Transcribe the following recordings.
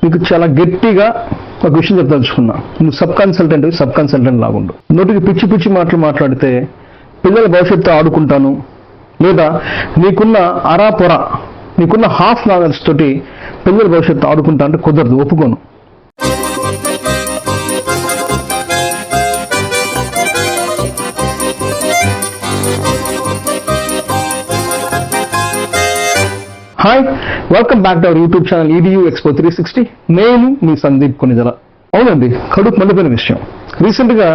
మీకు చాలా గట్టిగా ఒక విషయం చెప్పదలుచుకున్నా. నువ్వు సబ్ కన్సల్టెంట్ లాగుండు. నోటికి పిచ్చి పిచ్చి మాటలు మాట్లాడితే పిల్లల భవిష్యత్తు ఆడుకుంటాను, లేదా నీకున్న అరాపొర, నీకున్న హాఫ్ నాలెడ్జ్ తోటి పిల్లల భవిష్యత్తు ఆడుకుంటా అంటే కుదరదు, ఒప్పుకోను. Hi, welcome back to our YouTube channel EDU Expo 360. నేను మీ సందీప్ కొనిదల. అవునండి, కడుపు మండిపోయిన విషయం. రీసెంట్గా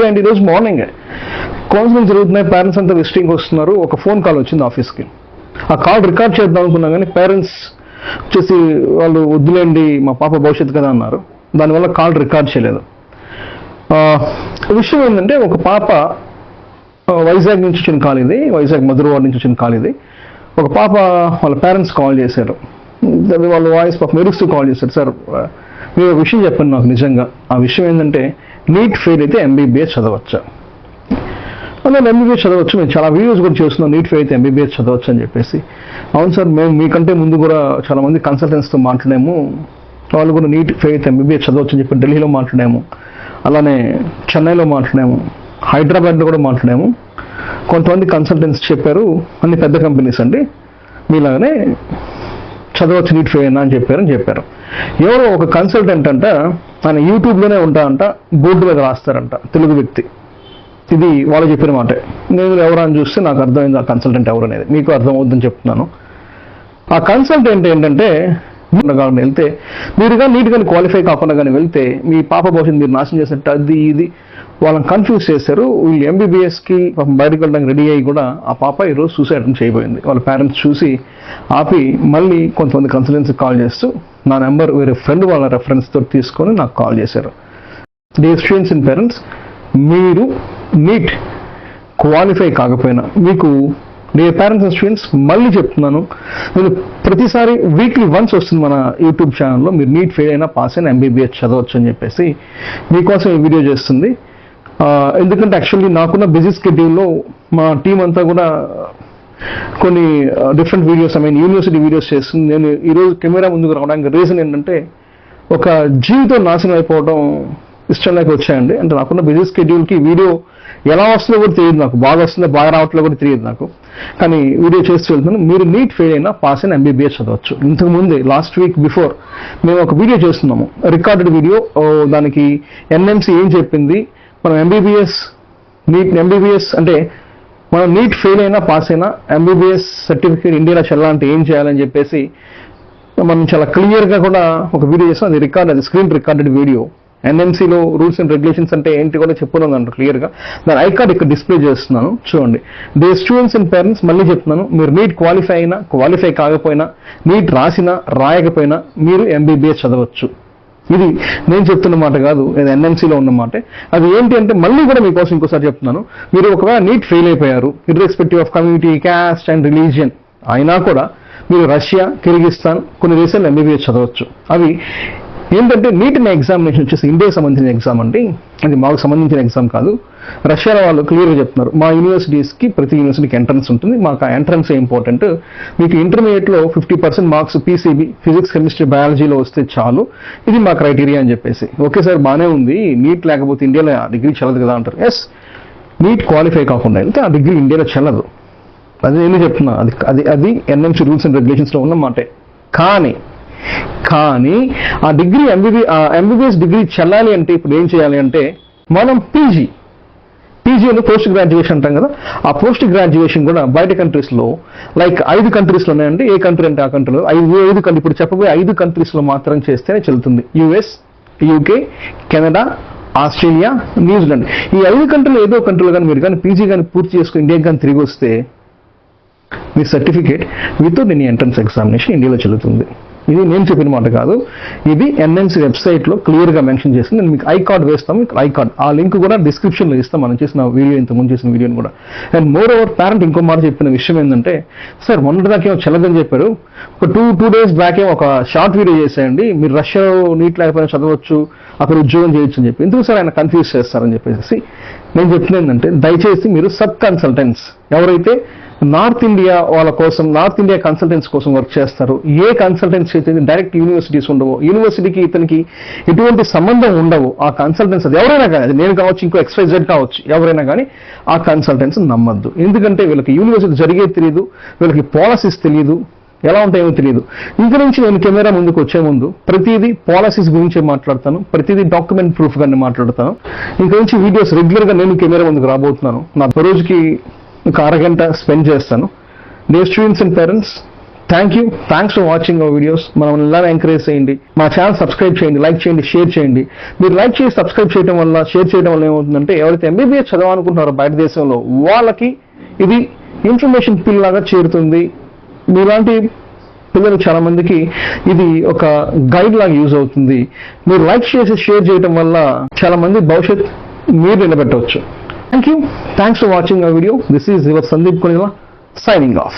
అండి, ఈరోజు మార్నింగ్ కౌన్సిలింగ్ జరుగుతున్నాయి, పేరెంట్స్ అంతా విజిటింగ్ వస్తున్నారు. ఒక ఫోన్ కాల్ వచ్చింది ఆఫీస్కి. ఆ కాల్ రికార్డ్ చేద్దాం అనుకున్నా కానీ పేరెంట్స్ వచ్చేసి వాళ్ళు వద్దులేండి, మా పాప భవిష్యత్తు కదా అన్నారు. దానివల్ల కాల్ రికార్డ్ చేయలేదు. విషయం ఏంటంటే, ఒక పాప వైజాగ్ నుంచి వచ్చిన కాల్ ఇది, వైజాగ్ మధురవాడ నుంచి వచ్చిన కాల్ ఇది. ఒక పాప వాళ్ళ పేరెంట్స్ కాల్ చేశారు. వాళ్ళ వాయిస్ పాప మెరుస్తూ కాల్ చేశారు. సార్, మీరు ఒక విషయం చెప్పండి నాకు నిజంగా. ఆ విషయం ఏంటంటే, నీట్ ఫెయిల్ అయితే MBBS చదవచ్చా? నేను MBBS చదవచ్చు, మేము చాలా వీడియోస్ కూడా చేస్తున్నాం, నీట్ ఫెయిల్ అయితే MBBS చదవచ్చు అని చెప్పేసి. అవును సార్, మేము మీకంటే ముందు కూడా చాలా మంది కన్సల్టెంట్స్తో మాట్లాడాము, వాళ్ళు కూడా నీట్ ఫెయిల్ అయితే MBBS చదవచ్చు అని చెప్పి ఢిల్లీలో మాట్లాడాము, అలానే చెన్నైలో మాట్లాడాము, హైదరాబాద్లో కూడా మాట్లాడాము. కొంతమంది కన్సల్టెంట్స్ చెప్పారు, అన్ని పెద్ద కంపెనీస్ అండి, మీలాగానే చదవచ్చు నీట్ ఫెయిల్ అని చెప్పారు. ఎవరో ఒక కన్సల్టెంట్ అంట, ఆయన యూట్యూబ్లోనే ఉంటారంట, బోర్డు మీద రాస్తారంట, తెలుగు వ్యక్తి. ఇది వాళ్ళు చెప్పిన మాట. నేను ఎవరని చూస్తే నాకు అర్థమైంది ఆ కన్సల్టెంట్ ఎవరు అనేది. మీకు అర్థం అవుతుందని చెప్తున్నాను. ఆ కన్సల్టెంట్ ఏంటంటే, వెళ్తే మీరు కానీ నీట్ కానీ క్వాలిఫై కాకుండా కానీ వెళ్తే మీ పాప భవిష్యత్తు మీరు నాశనం చేసినట్టు, అది ఇది వాళ్ళని కన్ఫ్యూజ్ చేశారు. వీళ్ళు MBBSకి బయటకు వెళ్ళడానికి రెడీ అయ్యి కూడా ఆ పాప ఈరోజు సూసైడ్ అటెంప్ట్ చేయబోయింది. వాళ్ళ పేరెంట్స్ చూసి ఆపి మళ్ళీ కొంతమంది కన్సల్టెన్సీకి కాల్ చేస్తూ నా నెంబర్ వేరే ఫ్రెండ్ వాళ్ళ రెఫరెన్స్తో తీసుకొని నాకు కాల్ చేశారు. డియర్ స్టూడెంట్స్ అండ్ పేరెంట్స్, మీరు నీట్ క్వాలిఫై కాకపోయినా, మీకు డియర్ పేరెంట్స్ అండ్ స్టూడెంట్స్ మళ్ళీ చెప్తున్నాను, నేను ప్రతిసారి వీక్లీ వన్స్ వస్తుంది మన యూట్యూబ్ ఛానల్లో, మీరు నీట్ ఫెయిల్ అయినా పాస్ అయినా MBBS చదవచ్చు అని చెప్పేసి మీకోసం ఈ వీడియో చేస్తుంది. ఎందుకంటే యాక్చువల్లీ నాకున్న బిజీ స్కెడ్యూల్లో మా టీం అంతా కూడా కొన్ని డిఫరెంట్ వీడియోస్, యూనివర్సిటీ వీడియోస్ చేస్తుంది. నేను ఈరోజు కెమెరా ముందుకు రావడానికి రీజన్ ఏంటంటే, ఒక జీవితం నాశనం అయిపోవడం ఇష్టం లేక వచ్చాయండి. అంటే నాకున్న బిజీ స్కెడ్యూల్కి వీడియో ఎలా వస్తుందో కూడా తెలియదు నాకు, బాగా వస్తుందో బాగా రావట్లేదు కూడా తెలియదు నాకు, కానీ వీడియో చేస్తూ వెళ్తున్నాను. మీరు నీట్ ఫెయిల్ అయినా పాస్ అయినా MBBS చదవచ్చు. ఇంతకుముందే లాస్ట్ వీక్ బిఫోర్ మేము ఒక వీడియో చేస్తున్నాము, రికార్డెడ్ వీడియో. దానికి NMC ఏం చెప్పింది, మనం MBBS అంటే మనం నీట్ ఫెయిల్ అయినా పాస్ అయినా MBBS సర్టిఫికేట్ ఇండియాలో చెల్లాలంటే ఏం చేయాలని చెప్పేసి మనం చాలా క్లియర్గా కూడా ఒక వీడియో చేస్తాం. అది స్క్రీన్ రికార్డెడ్ వీడియో. NMCలో రూల్స్ అండ్ రెగ్యులేషన్స్ అంటే ఏంటి కూడా చెప్పుకున్నాను క్లియర్గా. దాని ఐకార్డ్ ఇక్కడ డిస్ప్లే చేస్తున్నాను, చూడండి. డే స్టూడెంట్స్ అండ్ పేరెంట్స్ మళ్ళీ చెప్తున్నాను, మీరు నీట్ క్వాలిఫై అయినా క్వాలిఫై కాకపోయినా, నీట్ రాసినా రాయకపోయినా మీరు MBBS చదవచ్చు. ఇది నేను చెప్తున్న మాట కాదు, ఇది NMCలో ఉన్న మాట. అది ఏంటి అంటే, మళ్ళీ కూడా మీకోసం ఇంకోసారి చెప్తున్నాను, మీరు ఒకవేళ నీట్ ఫెయిల్ అయిపోయారు, irrespective of community, caste and religion అయినా కూడా మీరు రష్యా, కిర్గిస్తాన్ కొన్ని దేశాల్లో MBBS చదవచ్చు. అవి ఏంటంటే, నీట్ అనే ఎగ్జామినేషన్ వచ్చేసి ఇండియాకి సంబంధించిన ఎగ్జామ్ అండి, అది మాకు సంబంధించిన ఎగ్జామ్ కాదు. రష్యాలో వాళ్ళు క్లియర్గా చెప్తున్నారు, మా యూనివర్సిటీస్కి ప్రతి యూనివర్సిటీకి ఎంట్రన్స్ ఉంటుంది, మాకు ఆ ఎంట్రన్స్ ఇంపార్టెంట్. మీకు ఇంటర్మీడియట్లో 50% మార్క్స్ PCB, ఫిజిక్స్, కెమిస్ట్రీ, బయాలజీలో వస్తే చాలు, ఇది మా క్రైటీరియా అని చెప్పేసి. ఓకే సార్, బాగానే ఉంది, నీట్ లేకపోతే ఇండియాలో ఆ డిగ్రీ చెల్లదు కదా అంటారు. ఎస్, నీట్ క్వాలిఫై కాకుండా వెళ్తే ఆ డిగ్రీ ఇండియాలో చెల్లదు. అది నేను చెప్తున్నా, అది NMC రూల్స్ అండ్ రెగ్యులేషన్స్లో ఉన్న మాటే. కానీ ఆ డిగ్రీ MBBS డిగ్రీ చెల్లాలి అంటే ఇప్పుడు ఏం చేయాలి అంటే, మనం పీజీ అని పోస్ట్ గ్రాడ్యుయేషన్ అంటాం కదా, ఆ పోస్ట్ గ్రాడ్యుయేషన్ కూడా బయట కంట్రీస్లో లైక్ 5 కంట్రీస్లో ఉన్నాయండి. ఏ కంట్రీ అంటే ఆ కంట్రీలో 5 కంట్రీ, ఇప్పుడు చెప్పబోయే 5 కంట్రీస్లో మాత్రం చేస్తేనే చెల్లుతుంది. US, UK, Canada, Australia, New Zealand. ఈ 5 కంట్రీలో ఏదో కంట్రీలో కానీ మీరు కానీ పీజీ కానీ పూర్తి చేసుకుని ఇండియాకి కానీ తిరిగి వస్తే మీ certificate without any entrance examination ఇండియాలో చెల్లుతుంది. ఇది నేను చెప్పిన మాట కాదు, ఇది NMC వెబ్సైట్లో క్లియర్గా మెన్షన్ చేసింది. నేను మీకు ఐకార్డ్ వేస్తాం, ఐకార్డ్ ఆ లింక్ కూడా డిస్క్రిప్షన్లో ఇస్తాం, మనం చేసిన వీడియో, ఇంతకుముందు చేసిన వీడియోని కూడా. అండ్ మోర్ ఓవర్ పేరెంట్ ఇంకో మాట చెప్పిన విషయం ఏంటంటే, సార్ మొన్నటిదాకేమో చెల్లదని చెప్పారు, ఒక టూ డేస్ బ్యాక్ ఏమో ఒక షార్ట్ వీడియో చేసేయండి, మీరు రష్యాలో నీట్ లేకపోయినా చదవచ్చు, అక్కడ ఉద్యోగం చేయొచ్చు అని చెప్పి. ఎందుకు సార్ ఆయన కన్ఫ్యూజ్ చేస్తారని చెప్పేసి నేను చెప్తున్నా ఏంటంటే, దయచేసి మీరు సబ్ కన్సల్టెంట్స్ ఎవరైతే నార్త్ ఇండియా వాళ్ళ కోసం, నార్త్ ఇండియా కన్సల్టెన్సీ కోసం వర్క్ చేస్తారు. ఏ కన్సల్టెన్సీ అయితే డైరెక్ట్ యూనివర్సిటీస్ ఉండవు, యూనివర్సిటీకి ఇతనికి ఎటువంటి సంబంధం ఉండవు, ఆ కన్సల్టెన్సీ అది ఎవరైనా కానీ, అది నేను కావచ్చు, ఇంకో XYZ కావచ్చు, ఎవరైనా కానీ ఆ కన్సల్టెన్సీ నమ్మద్దు. ఎందుకంటే వీళ్ళకి యూనివర్సిటీ జరిగేది తెలియదు, వీళ్ళకి పాలసీస్ తెలియదు, ఎలా ఉంటాయో తెలియదు. ఇంక నుంచి నేను కెమెరా ముందుకు వచ్చే ముందు ప్రతిదీ పాలసీస్ గురించి మాట్లాడతాను, ప్రతిదీ డాక్యుమెంట్ ప్రూఫ్ గానే మాట్లాడతాను. ఇంక నుంచి వీడియోస్ రెగ్యులర్ గా నేను కెమెరా ముందుకు రాబోతున్నాను. నా రోజుకి ఒక అరగంట స్పెండ్ చేస్తాను. Dear students and parents, thanks for watching our videos. మనం ఇలా ఎంకరేజ్ చేయండి, మా ఛానల్ సబ్స్క్రైబ్ చేయండి, లైక్ చేయండి, షేర్ చేయండి. మీరు లైక్ చేసి సబ్స్క్రైబ్ చేయడం వల్ల, షేర్ చేయడం వల్ల ఏమవుతుందంటే ఎవరైతే MBBS చదవాలనుకుంటున్నారో బయట దేశంలో వాళ్ళకి ఇది ఇన్ఫర్మేషన్ పిల్ లాగా చేరుతుంది. మీలాంటి పిల్లలు చాలా మందికి ఇది ఒక గైడ్ లాగా యూజ్ అవుతుంది. మీరు లైక్ చేసి షేర్ చేయడం వల్ల చాలా మంది భవిష్యత్ మీరు నిలబెట్టవచ్చు. Thanks for watching our video. This is your Sandeep Konila signing off.